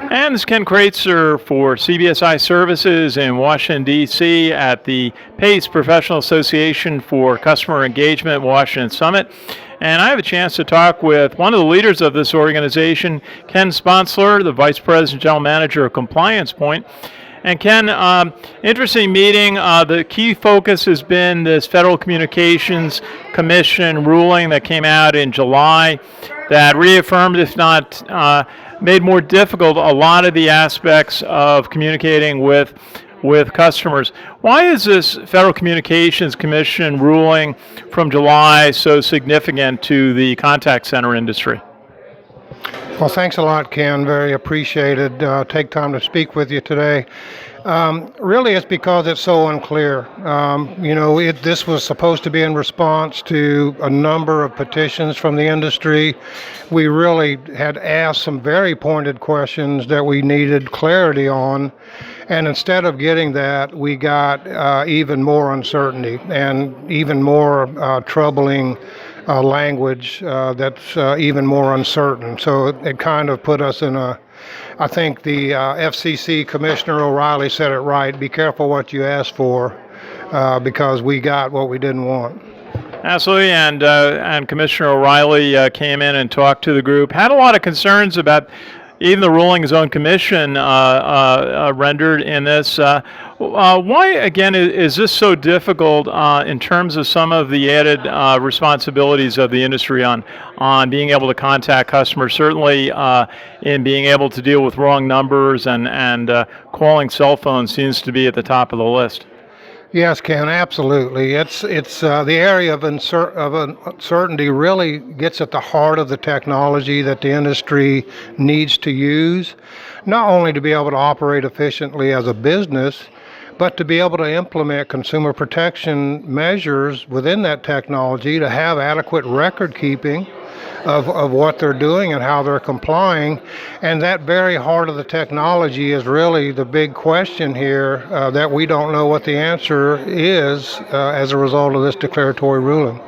And this is Ken Kraetzer for CBSI Services in Washington, D.C. at the PACE Professional Association for Customer Engagement Washington Summit. And I have a chance to talk with one of the leaders of this organization, Ken Sponsler, the Vice President General Manager of Compliance Point. And Ken, interesting meeting. The key focus has been this Federal Communications Commission ruling that came out in July that reaffirmed, if not made more difficult, a lot of the aspects of communicating with customers. Why is this Federal Communications Commission ruling from July so significant to the contact center industry? Well, thanks a lot, Ken. Very appreciated. Take time to speak with you today. Really, it's because it's so unclear. This was supposed to be in response to a number of petitions from the industry. We really had asked some very pointed questions that we needed clarity on. And instead of getting that, we got even more uncertainty and even more troubling language that's even more uncertain. So it kind of put us in I think the FCC Commissioner O'Reilly said it right, be careful what you ask for, because we got what we didn't want. Absolutely, and Commissioner O'Reilly came in and talked to the group, had a lot of concerns about even the ruling his own commission rendered in this. Why, again, is this so difficult in terms of some of the added responsibilities of the industry on being able to contact customers, certainly in being able to deal with wrong numbers and calling cell phones seems to be at the top of the list? Yes, Ken, absolutely. It's the area of uncertainty really gets at the heart of the technology that the industry needs to use, not only to be able to operate efficiently as a business, but to be able to implement consumer protection measures within that technology to have adequate record keeping of what they're doing and how they're complying. And that very heart of the technology is really the big question here that we don't know what the answer is as a result of this declaratory ruling.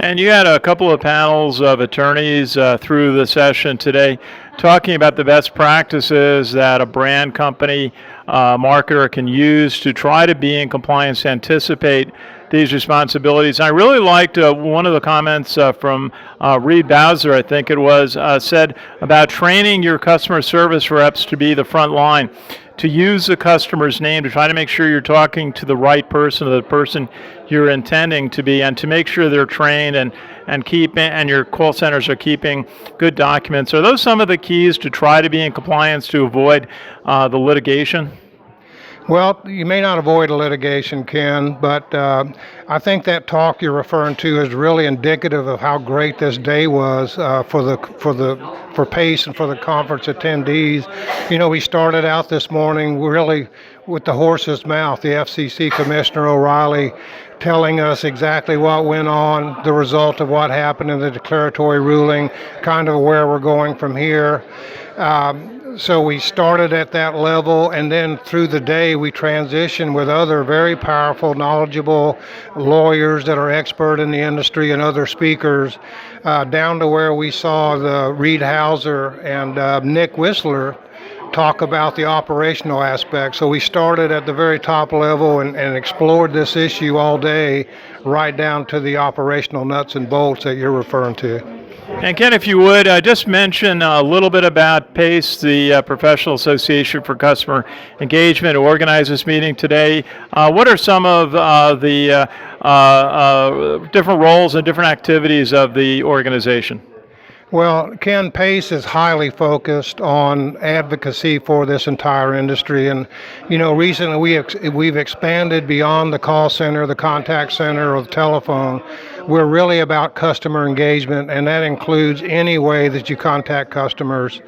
And you had a couple of panels of attorneys through the session today talking about the best practices that a brand company marketer can use to try to be in compliance, to anticipate these responsibilities. I really liked one of the comments from Reed Bowser, I think it was, said about training your customer service reps to be the front line, to use the customer's name, to try to make sure you're talking to the right person, the person you're intending to be, and to make sure they're trained and your call centers are keeping good documents. Are those some of the keys to try to be in compliance to avoid the litigation? Well, you may not avoid a litigation, Ken, but I think that talk you're referring to is really indicative of how great this day was for PACE and for the conference attendees. You know, we started out this morning really with the horse's mouth, the FCC Commissioner O'Reilly telling us exactly what went on, the result of what happened in the declaratory ruling, kind of where we're going from here. So we started at that level, and then through the day we transitioned with other very powerful, knowledgeable lawyers that are expert in the industry and other speakers, down to where we saw the Reed Hauser and Nick Whistler talk about the operational aspects. So we started at the very top level and explored this issue all day, right down to the operational nuts and bolts that you're referring to. And Ken, if you would, just mention a little bit about PACE, the Professional Association for Customer Engagement, who organized this meeting today. What are some of the different roles and different activities of the organization? Well, Ken, PACE is highly focused on advocacy for this entire industry. And, you know, recently we've expanded beyond the call center, the contact center, or the telephone. We're really about customer engagement, and that includes any way that you contact customers.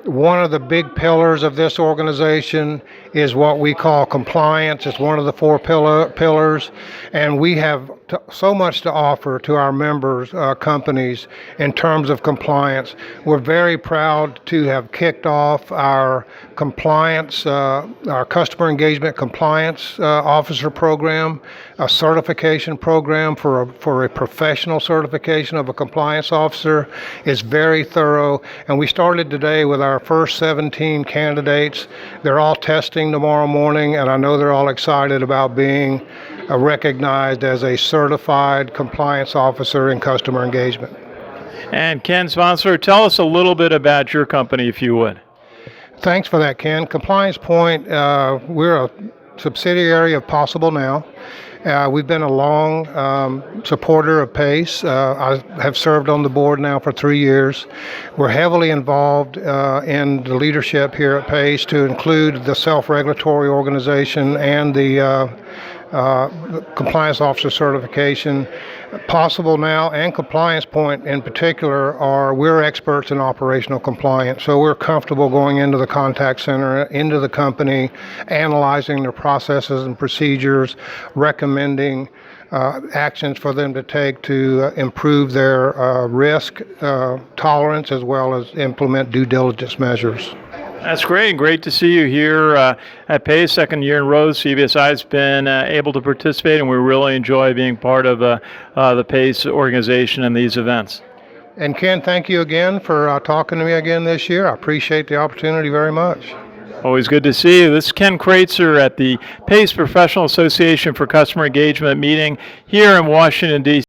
One of the big pillars of this organization is what we call compliance. It's one of the four pillars, and we have so much to offer to our members companies in terms of compliance. We're very proud to have kicked off our compliance, our customer engagement compliance officer program, a certification program for a professional certification of a compliance officer. Is very thorough, and we started today with our our first 17 candidates. They're all testing tomorrow morning, and I know they're all excited about being recognized as a certified compliance officer in customer engagement. And Ken Sponsler, tell us a little bit about your company, if you would. Thanks for that, Ken. Compliance Point, we're a subsidiary of Possible Now. We've been a long supporter of PACE. I have served on the board now for 3 years. We're heavily involved in the leadership here at PACE, to include the self-regulatory organization and the compliance officer certification. Possible Now and Compliance Point in particular we're experts in operational compliance. So we're comfortable going into the contact center, into the company, analyzing their processes and procedures, recommending actions for them to take to improve their risk tolerance, as well as implement due diligence measures. That's great. Great to see you here at PACE, second year in a row. CBSI's been able to participate, and we really enjoy being part of the PACE organization and these events. And Ken, thank you again for talking to me again this year. I appreciate the opportunity very much. Always good to see you. This is Ken Kraetzer at the PACE Professional Association for Customer Engagement meeting here in Washington, D.C.